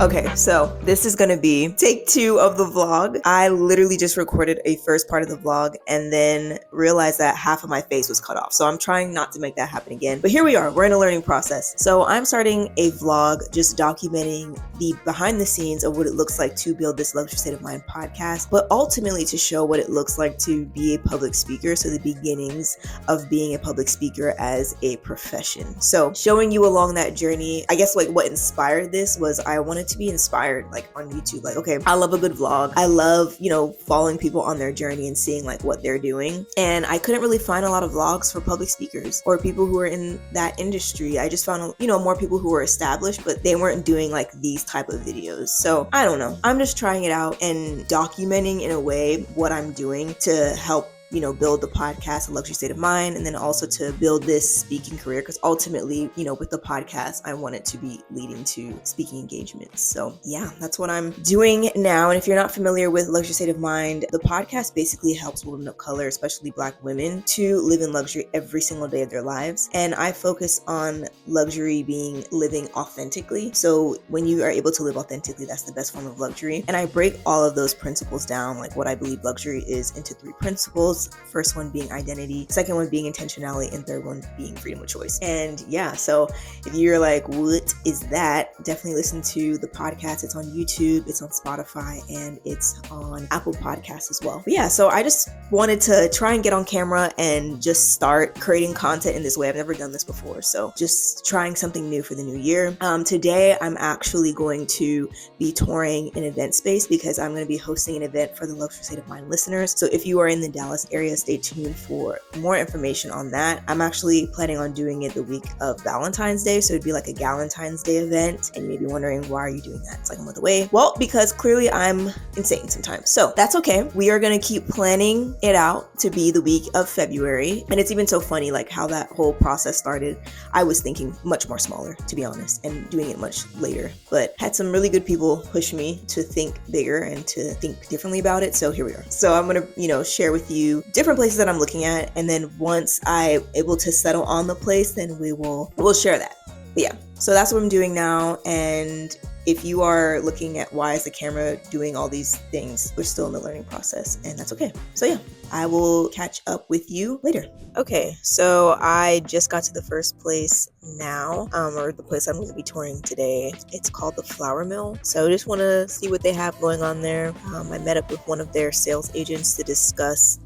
Okay, so this is gonna be take 2 of the vlog. I literally just recorded a first part of the vlog and then realized that half of my face was cut off. So I'm trying not to make that happen again. But here we are, we're in a learning process. So I'm starting a vlog just documenting the behind the scenes of what it looks like to build this Luxury State of Mind podcast, but ultimately to show what it looks like to be a public speaker. So the beginnings of being a public speaker as a profession. So showing you along that journey, I guess like what inspired this was I wanted to be inspired like on YouTube. Like, okay, I love a good vlog. I love, following people on their journey and seeing like what they're doing. And I couldn't really find a lot of vlogs for public speakers or people who are in that industry. I just found, more people who were established, but they weren't doing like these type of videos. So I don't know. I'm just trying it out and documenting in a way what I'm doing to help build the podcast, A Luxury State of Mind, and then also to build this speaking career. Because ultimately, with the podcast, I want it to be leading to speaking engagements. So yeah, that's what I'm doing now. And if you're not familiar with Luxury State of Mind, the podcast basically helps women of color, especially Black women, to live in luxury every single day of their lives. And I focus on luxury being living authentically. So when you are able to live authentically, that's the best form of luxury. And I break all of those principles down, like what I believe luxury is, into 3 principles. First one being identity, second one being intentionality, and third one being freedom of choice. And yeah, so if you're like, what is that? Definitely listen to the podcast. It's on YouTube, it's on Spotify, and it's on Apple Podcasts as well. But yeah, so I just wanted to try and get on camera and just start creating content in this way. I've never done this before, so just trying something new for the new year. Today, I'm actually going to be touring an event space because I'm going to be hosting an event for the Luxury State of Mind listeners. So if you are in the Dallas area, stay tuned for more information on that. I'm actually planning on doing it the week of Valentine's Day, so it'd be like a Galentine's Day event. And you may be wondering, why are you doing that? It's like a month away. Well, because clearly I'm insane sometimes. So that's okay. We are going to keep planning it out to be the week of February. And it's even so funny, like how that whole process started. I was thinking much more smaller, to be honest, and doing it much later, but had some really good people push me to think bigger and to think differently about it. So here we are. So I'm going to, share with you different places that I'm looking at, and then once I'm able to settle on the place, then we'll share that. But yeah, so that's what I'm doing now. And if you are looking at why is the camera doing all these things, we're still in the learning process, and that's okay. So yeah, I will catch up with you later. Okay, so I just got to the first place now, or the place I'm going to be touring today. It's called the Flour Mill. So I just want to see what they have going on there. I met up with one of their sales agents to discuss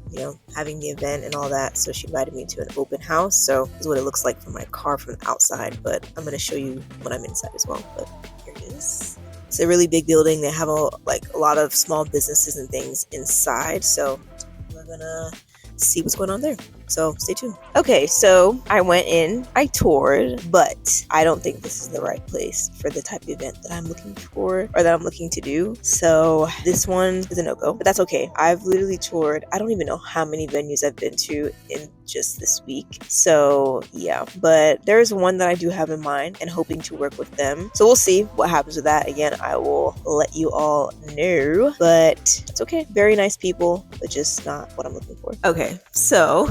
having the event and all that. So she invited me to an open house. So this is what it looks like from my car from the outside, but I'm going to show you when I'm inside as well. But here it is. It's a really big building. They have a lot of small businesses and things inside. So we're going to see what's going on there. So stay tuned. Okay, so I went in, I toured, but I don't think this is the right place for the type of event that I'm looking for or that I'm looking to do. So this one is a no-go, but that's okay. I've literally toured, I don't even know how many venues I've been to in just this week. So yeah, but there's one that I do have in mind and hoping to work with them. So we'll see what happens with that. Again, I will let you all know, but it's okay. Very nice people, but just not what I'm looking for. Okay, so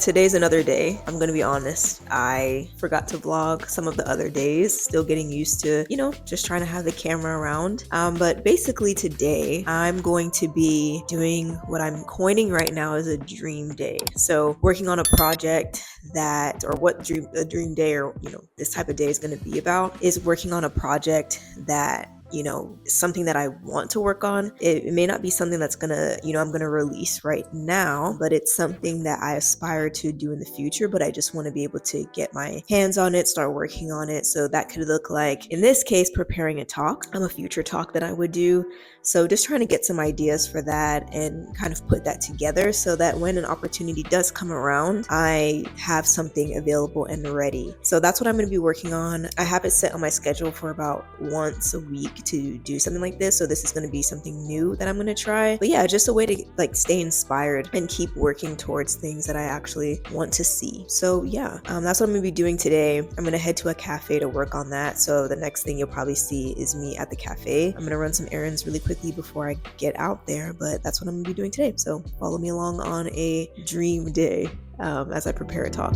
today's another day. I'm gonna be honest, I forgot to vlog some of the other days, still getting used to just trying to have the camera around, but basically today I'm going to be doing what I'm coining right now as a dream day. So working on a project that, or what a dream day, or this type of day is going to be about, is working on a project that something that I want to work on. It may not be something that's gonna, I'm gonna release right now, but it's something that I aspire to do in the future, but I just want to be able to get my hands on it, start working on it. So that could look like, in this case, preparing a talk, a future talk that I would do. So just trying to get some ideas for that and kind of put that together so that when an opportunity does come around, I have something available and ready. So that's what I'm going to be working on. I have it set on my schedule for about once a week to do something like this. So this is going to be something new that I'm going to try. But yeah, just a way to stay inspired and keep working towards things that I actually want to see. So yeah, that's what I'm going to be doing today. I'm going to head to a cafe to work on that. So the next thing you'll probably see is me at the cafe. I'm going to run some errands really quickly before I get out there, but that's what I'm going to be doing today. So follow me along on a dream day as I prepare a talk.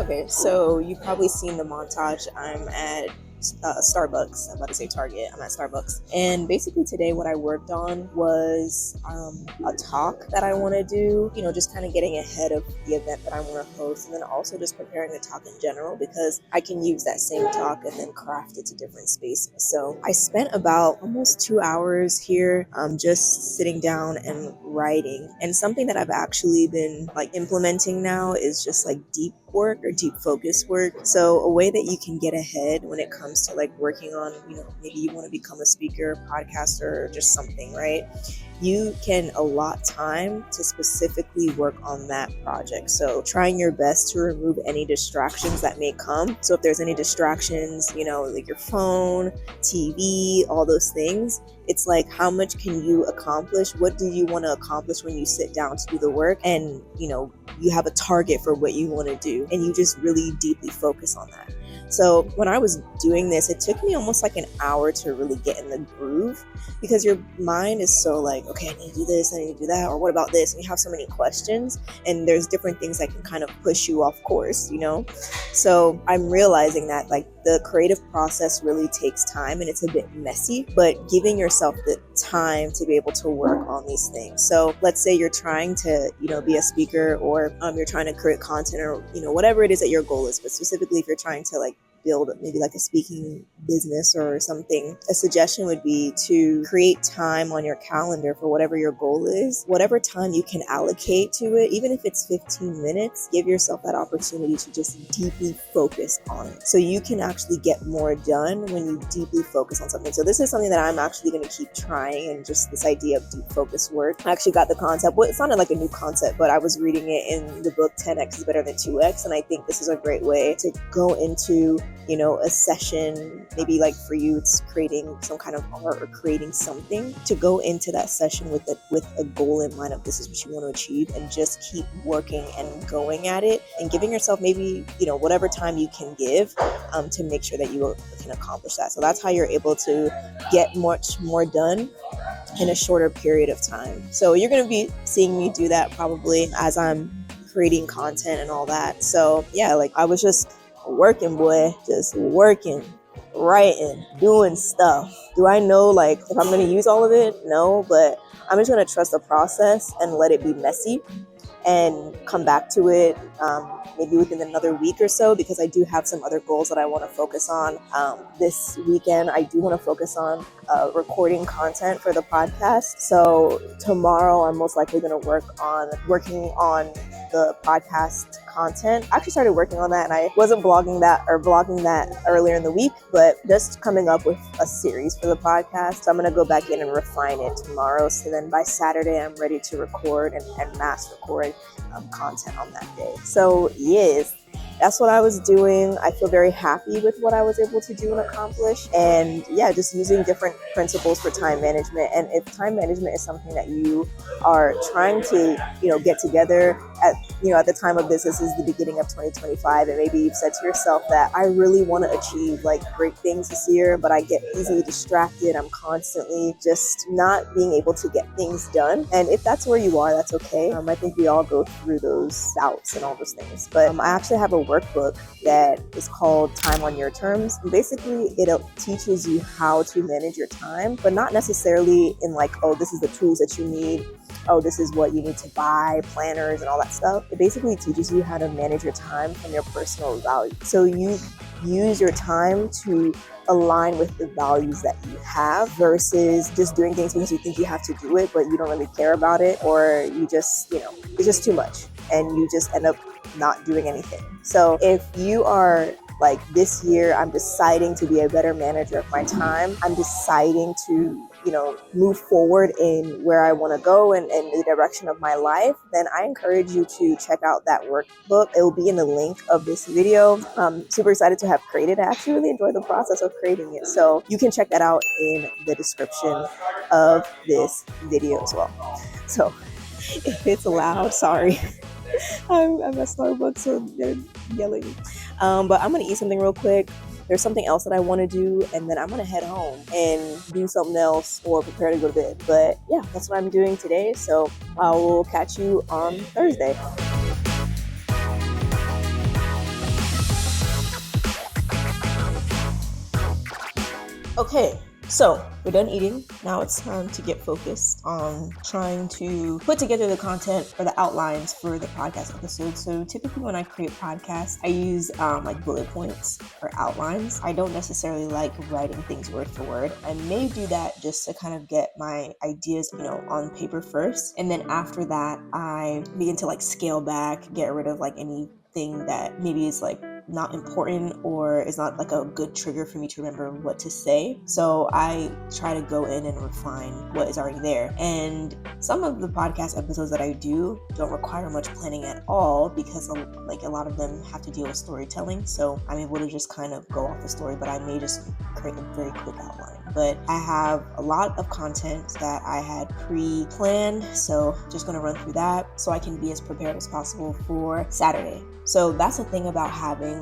Okay, so you've probably seen the montage. I'm at Starbucks. I'm about to say Target. I'm at Starbucks. And basically today what I worked on was a talk that I want to do, just kind of getting ahead of the event that I want to host, and then also just preparing the talk in general, because I can use that same talk and then craft it to different spaces. So I spent about almost 2 hours here just sitting down and writing. And something that I've actually been implementing now is just deep work or deep focus work. So a way that you can get ahead when it comes to working on, maybe you want to become a speaker, podcaster, or just something, right? You can allot time to specifically work on that project. So trying your best to remove any distractions that may come. So if there's any distractions, like your phone, TV, all those things, it's how much can you accomplish? What do you want to accomplish when you sit down to do the work? And, you have a target for what you want to do, and you just really deeply focus on that. So when I was doing this, it took me almost an hour to really get in the groove, because your mind is so okay, I need to do this, I need to do that, or what about this? And you have so many questions, and there's different things that can kind of push you off course, So I'm realizing that the creative process really takes time, and it's a bit messy, but giving yourself the time to be able to work on these things. So let's say you're trying to, be a speaker, or you're trying to create content, or, whatever it is that your goal is, but specifically if you're trying to build maybe a speaking business or something, a suggestion would be to create time on your calendar for whatever your goal is. Whatever time you can allocate to it, even if it's 15 minutes, give yourself that opportunity to just deeply focus on it. So you can actually get more done when you deeply focus on something. So this is something that I'm actually going to keep trying, and just this idea of deep focus work. I actually got the concept. Well, it sounded like a new concept, but I was reading it in the book 10x is better than 2x. And I think this is a great way to go into a session, maybe for you, it's creating some kind of art or creating something, to go into that session with a goal in mind of this is what you want to achieve, and just keep working and going at it, and giving yourself maybe, whatever time you can give to make sure that you can accomplish that. So that's how you're able to get much more done in a shorter period of time. So you're going to be seeing me do that probably as I'm creating content and all that. So yeah, I was just working, boy, just working, writing, doing stuff. Do I know if I'm going to use all of it? No, but I'm just going to trust the process and let it be messy, and come back to it maybe within another week or so, because I do have some other goals that I want to focus on. This weekend, I do want to focus on recording content for the podcast. So tomorrow, I'm most likely going to working on the podcast content. I actually started working on that, and I wasn't vlogging that earlier in the week, but just coming up with a series for the podcast. So I'm going to go back in and refine it tomorrow. So then by Saturday, I'm ready to record and mass record content on that day. So yes, that's what I was doing. I feel very happy with what I was able to do and accomplish. And yeah, just using different principles for time management. And if time management is something that you are trying to, get together at the time of this is the beginning of 2025. And maybe you've said to yourself that I really want to achieve great things this year, but I get easily distracted. I'm constantly just not being able to get things done. And if that's where you are, that's okay. I think we all go through those doubts and all those things. But I actually have a workbook that is called Time on Your Terms. And basically, it teaches you how to manage your time, but not necessarily in this is the tools that you need. Oh, this is what you need to buy, planners and all that stuff. It basically teaches you how to manage your time from your personal values. So you use your time to align with the values that you have, versus just doing things because you think you have to do it, but you don't really care about it, or you just, it's just too much, and you just end up not doing anything. So if you are this year, I'm deciding to be a better manager of my time, I'm deciding to move forward in where I want to go and the direction of my life, then I encourage you to check out that workbook. It will be in the link of this video. I'm super excited to have created. I actually really enjoy the process of creating it. So you can check that out in the description of this video as well. So if it's loud, sorry. I'm at Starbucks, so they're yelling. But I'm going to eat something real quick. There's something else that I want to do, and then I'm going to head home and do something else or prepare to go to bed. But yeah, that's what I'm doing today. So I will catch you on Thursday. Okay, so we're done eating. Now it's time to get focused on trying to put together the content or the outlines for the podcast episode. So typically when I create podcasts, I use like bullet points or outlines. I don't necessarily like writing things word for word. I may do that just to kind of get my ideas, on paper first. And then after that, I begin to like scale back, get rid of like anything that maybe is like not important or is not like a good trigger for me to remember what to say. So I try to go in and refine what is already there. And some of the podcast episodes that I do don't require much planning at all because a lot of them have to deal with storytelling. So I'm able to just kind of go off the story, but I may just create a very quick outline. But I have a lot of content that I had pre-planned, so just going to run through that so I can be as prepared as possible for Saturday. So that's the thing about having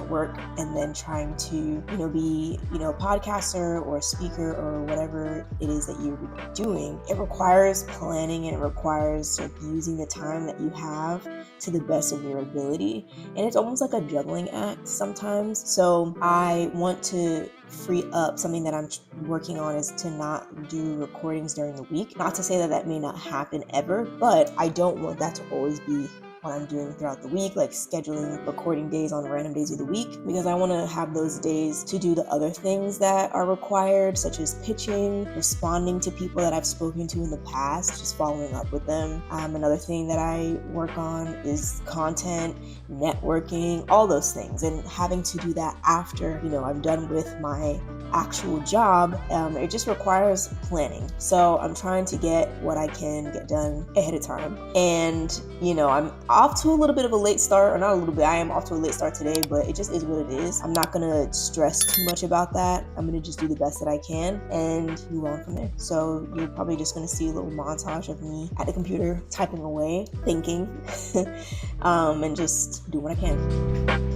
work and then trying to, be, a podcaster or a speaker or whatever it is that you're doing. It requires planning and it requires using the time that you have to the best of your ability. And it's almost like a juggling act sometimes. So I want to free up something that I'm working on is to not do recordings during the week. Not to say that may not happen ever, but I don't want that to always be what I'm doing throughout the week, like scheduling recording days on random days of the week, because I want to have those days to do the other things that are required, such as pitching, responding to people that I've spoken to in the past, just following up with them. Another thing that I work on is content, networking, all those things, and having to do that after, I'm done with my actual job. It just requires planning. So I'm trying to get what I can get done ahead of time. And, I'm off to a little bit of a late start, or not a little bit, I am off to a late start today, but it just is what it is. I'm not going to stress too much about that. I'm going to just do the best that I can and move on from there. So you're probably just going to see a little montage of me at the computer typing away, thinking, and just do what I can.